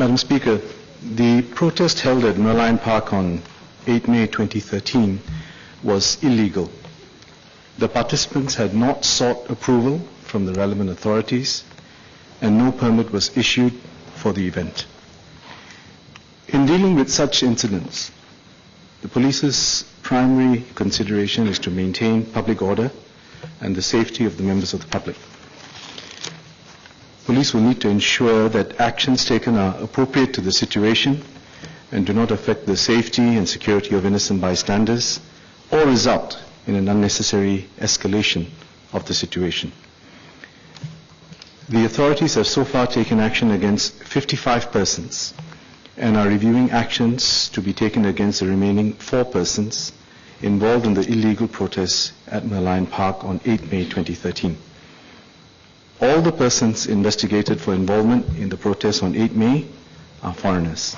Madam Speaker, the protest held at Merlion Park on 8 May 2013 was illegal. The participants had not sought approval from the relevant authorities, and no permit was issued for the event. In dealing with such incidents, the police's primary consideration is to maintain public order and the safety of the members of the public. Police will need to ensure that actions taken are appropriate to the situation and do not affect the safety and security of innocent bystanders or result in an unnecessary escalation of the situation. The authorities have so far taken action against 55 persons and are reviewing actions to be taken against the remaining 4 persons involved in the illegal protests at Merlion Park on 8 May 2013. All the persons investigated for involvement in the protests on 8 May are foreigners.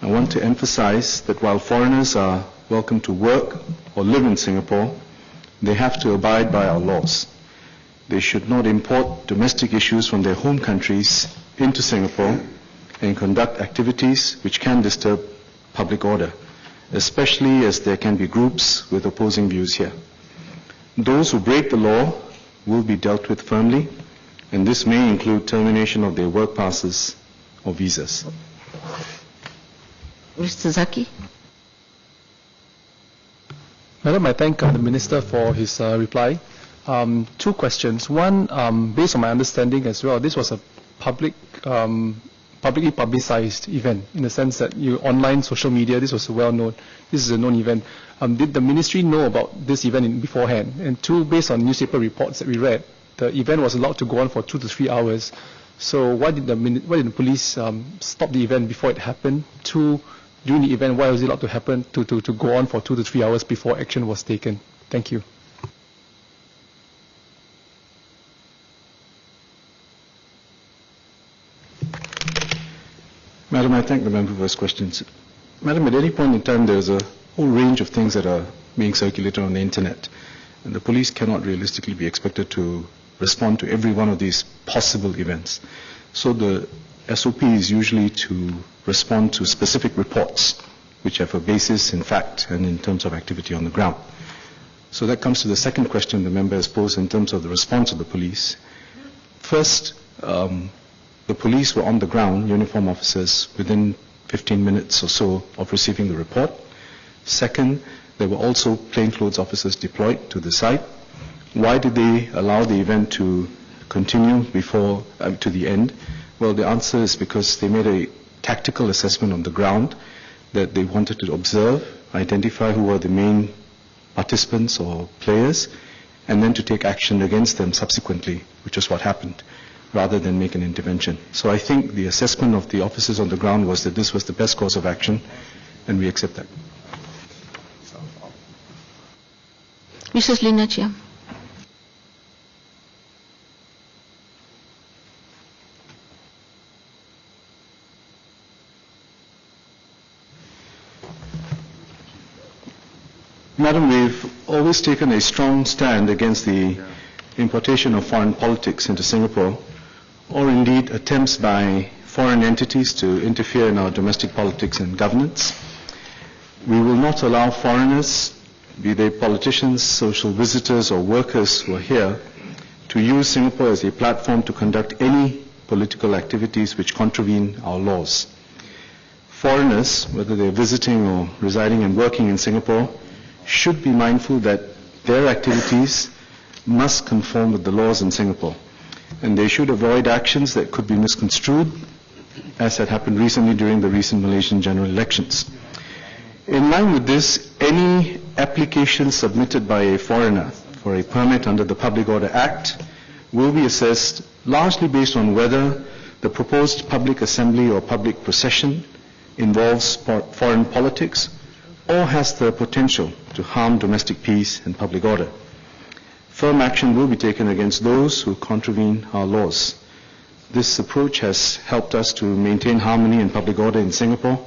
I want to emphasize that while foreigners are welcome to work or live in Singapore, they have to abide by our laws. They should not import domestic issues from their home countries into Singapore and conduct activities which can disturb public order, especially as there can be groups with opposing views here. Those who break the law will be dealt with firmly, and this may include termination of their work passes or visas. Mr. Zaki. Madam, I thank the Minister for his reply. 2 questions. One, based on my understanding as well, this was a publicly publicized event, in the sense that online social media, this was well known. This is a known event. Did the Ministry know about this event beforehand? And 2, based on newspaper reports that we read, the event was allowed to go on for 2 to 3 hours. So why did the police stop the event before it happened? 2, during the event, why was it allowed to happen to go on for 2 to 3 hours before action was taken? Thank you. Madam, I thank the member for his questions. Madam, at any point in time, there's a whole range of things that are being circulated on the internet, and the police cannot realistically be expected to respond to every one of these possible events. So the SOP is usually to respond to specific reports which have a basis in fact and in terms of activity on the ground. So that comes to the second question the member has posed in terms of the response of the police. First, the police were on the ground, uniform officers, within 15 minutes or so of receiving the report. Second, there were also plainclothes officers deployed to the site. Why did they allow the event to continue to the end? Well, the answer is because they made a tactical assessment on the ground that they wanted to observe, identify who were the main participants or players, and then to take action against them subsequently, which is what happened, rather than make an intervention. So I think the assessment of the officers on the ground was that this was the best course of action, and we accept that. Mrs. Lina Chia. Madam, we've always taken a strong stand against the importation of foreign politics into Singapore, or indeed attempts by foreign entities to interfere in our domestic politics and governance. We will not allow foreigners, be they politicians, social visitors, or workers who are here, to use Singapore as a platform to conduct any political activities which contravene our laws. Foreigners, whether they're visiting or residing and working in Singapore, should be mindful that their activities must conform with the laws in Singapore, and they should avoid actions that could be misconstrued, as had happened recently during the recent Malaysian general elections. In line with this, any application submitted by a foreigner for a permit under the Public Order Act will be assessed largely based on whether the proposed public assembly or public procession involves foreign politics or has the potential to harm domestic peace and public order. Firm action will be taken against those who contravene our laws. This approach has helped us to maintain harmony and public order in Singapore,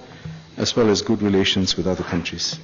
as well as good relations with other countries.